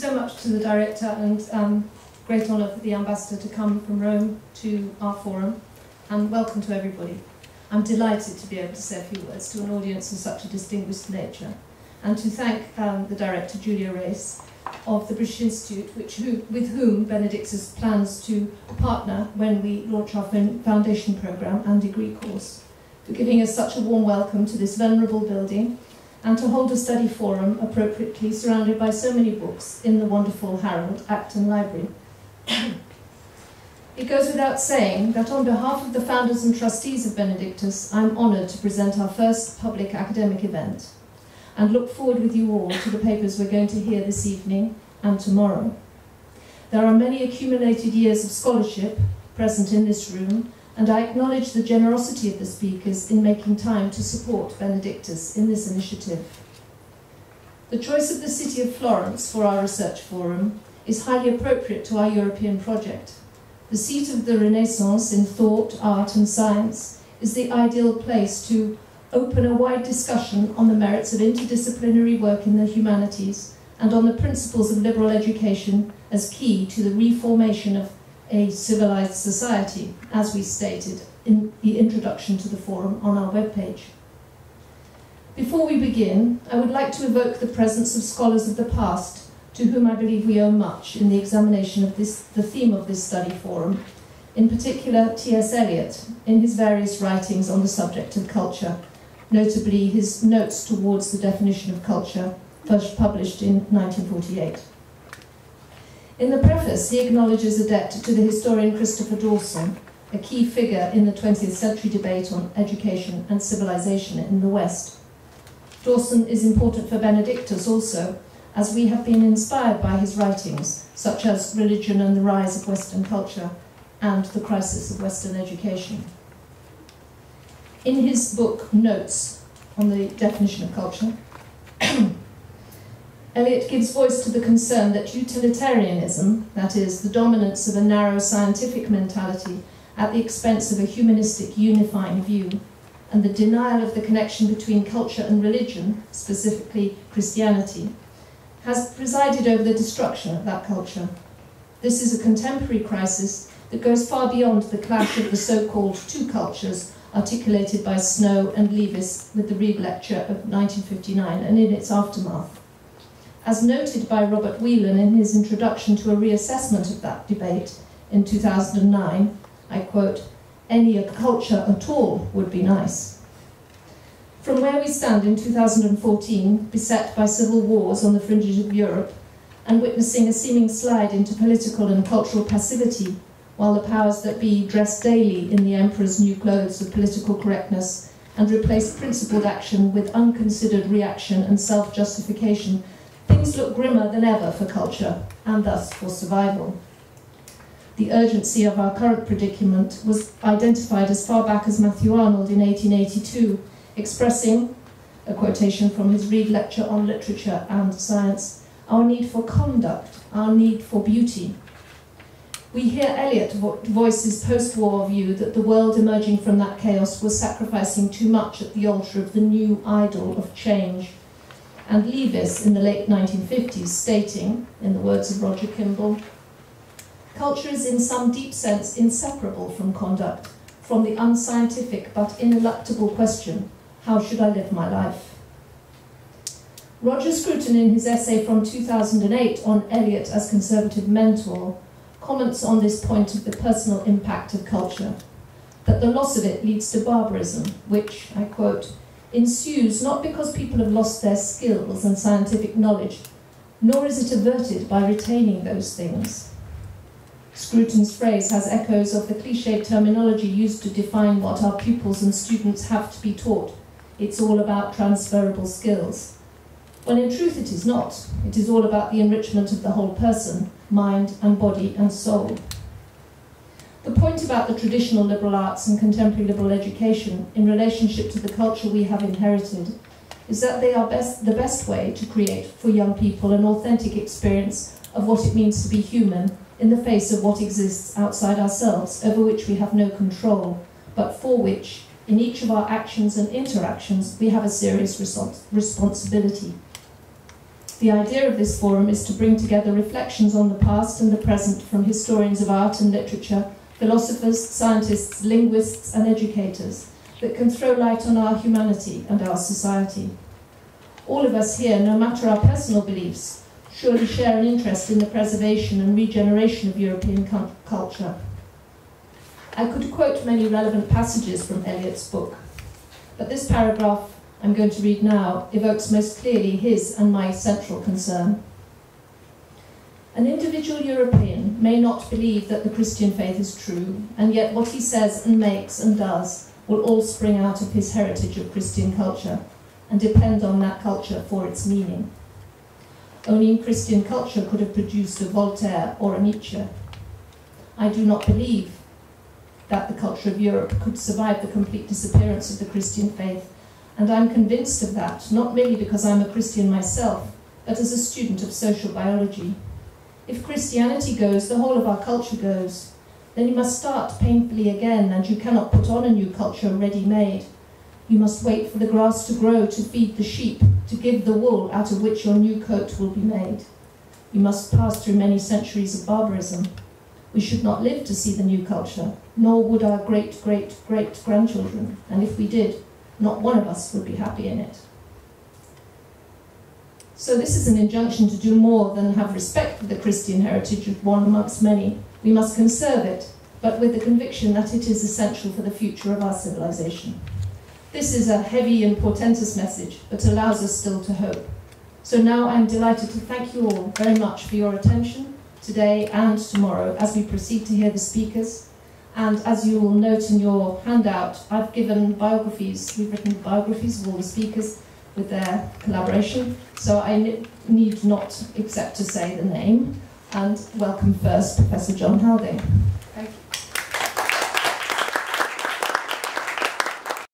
so much to the director, and great honour for the ambassador to come from Rome to our forum, and welcome to everybody. I'm delighted to be able to say a few words to an audience of such a distinguished nature, and to thank the director, Julia Race, of the British Institute, with whom Benedictus plans to partner when we launch our foundation programme and degree course, for giving us such a warm welcome to this venerable building, and to hold a study forum appropriately surrounded by so many books in the wonderful Harold Acton Library. It goes without saying that on behalf of the founders and trustees of Benedictus, I'm honoured to present our first public academic event, and look forward with you all to the papers we're going to hear this evening and tomorrow. There are many accumulated years of scholarship present in this room, and I acknowledge the generosity of the speakers in making time to support Benedictus in this initiative. The choice of the city of Florence for our research forum is highly appropriate to our European project. The seat of the Renaissance in thought, art and science is the ideal place to open a wide discussion on the merits of interdisciplinary work in the humanities and on the principles of liberal education as key to the reformation of a civilized society, as we stated in the introduction to the forum on our webpage. Before we begin, I would like to evoke the presence of scholars of the past to whom I believe we owe much in the examination of the theme of this study forum, in particular T.S. Eliot in his various writings on the subject of culture, notably his Notes Towards the Definition of Culture, first published in 1948. In the preface, he acknowledges a debt to the historian Christopher Dawson, a key figure in the 20th century debate on education and civilization in the West. Dawson is important for Benedictus also, as we have been inspired by his writings, such as Religion and the Rise of Western Culture and The Crisis of Western Education. In his book, Notes on the Definition of Culture, Eliot gives voice to the concern that utilitarianism, that is, the dominance of a narrow scientific mentality at the expense of a humanistic unifying view, and the denial of the connection between culture and religion, specifically Christianity, has presided over the destruction of that culture. This is a contemporary crisis that goes far beyond the clash of the so-called two cultures articulated by Snow and Leavis with the Reed Lecture of 1959 and in its aftermath. As noted by Robert Whelan in his introduction to a reassessment of that debate in 2009, I quote, "Any culture at all would be nice." From where we stand in 2014, beset by civil wars on the fringes of Europe, and witnessing a seeming slide into political and cultural passivity, while the powers that be dress daily in the emperor's new clothes of political correctness and replace principled action with unconsidered reaction and self-justification, things look grimmer than ever for culture, and thus for survival. The urgency of our current predicament was identified as far back as Matthew Arnold in 1882, expressing, a quotation from his Reed Lecture on Literature and Science, our need for conduct, our need for beauty. We hear Eliot voice his post-war view that the world emerging from that chaos was sacrificing too much at the altar of the new idol of change, and Leavis in the late 1950s stating, in the words of Roger Kimball, "Culture is in some deep sense inseparable from conduct, from the unscientific but ineluctable question, how should I live my life?" Roger Scruton, in his essay from 2008 on Eliot as conservative mentor, comments on this point of the personal impact of culture, that the loss of it leads to barbarism, which, I quote, "ensues not because people have lost their skills and scientific knowledge, nor is it averted by retaining those things." Scruton's phrase has echoes of the cliched terminology used to define what our pupils and students have to be taught. It's all about transferable skills. When in truth it is not. It is all about the enrichment of the whole person, mind and body and soul. The point about the traditional liberal arts and contemporary liberal education in relationship to the culture we have inherited is that they are the best way to create for young people an authentic experience of what it means to be human in the face of what exists outside ourselves, over which we have no control, but for which, in each of our actions and interactions, we have a serious responsibility. The idea of this forum is to bring together reflections on the past and the present from historians of art and literature, philosophers, scientists, linguists, and educators that can throw light on our humanity and our society. All of us here, no matter our personal beliefs, surely share an interest in the preservation and regeneration of European culture. I could quote many relevant passages from Eliot's book, but this paragraph I'm going to read now evokes most clearly his and my central concern. An individual European may not believe that the Christian faith is true, and yet what he says and makes and does will all spring out of his heritage of Christian culture and depend on that culture for its meaning. Only Christian culture could have produced a Voltaire or a Nietzsche. I do not believe that the culture of Europe could survive the complete disappearance of the Christian faith, and I'm convinced of that, not merely because I'm a Christian myself, but as a student of social biology. If Christianity goes, the whole of our culture goes. Then you must start painfully again, and you cannot put on a new culture ready-made. You must wait for the grass to grow to feed the sheep, to give the wool out of which your new coat will be made. You must pass through many centuries of barbarism. We should not live to see the new culture, nor would our great-great-great-grandchildren, and if we did, not one of us would be happy in it. So this is an injunction to do more than have respect for the Christian heritage of one amongst many. We must conserve it, but with the conviction that it is essential for the future of our civilization. This is a heavy and portentous message, but allows us still to hope. So now I'm delighted to thank you all very much for your attention today and tomorrow as we proceed to hear the speakers. And as you will note in your handout, I've given biographies, we've written biographies of all the speakers with their collaboration, so I need not except to say the name, and welcome first Professor John Haldane.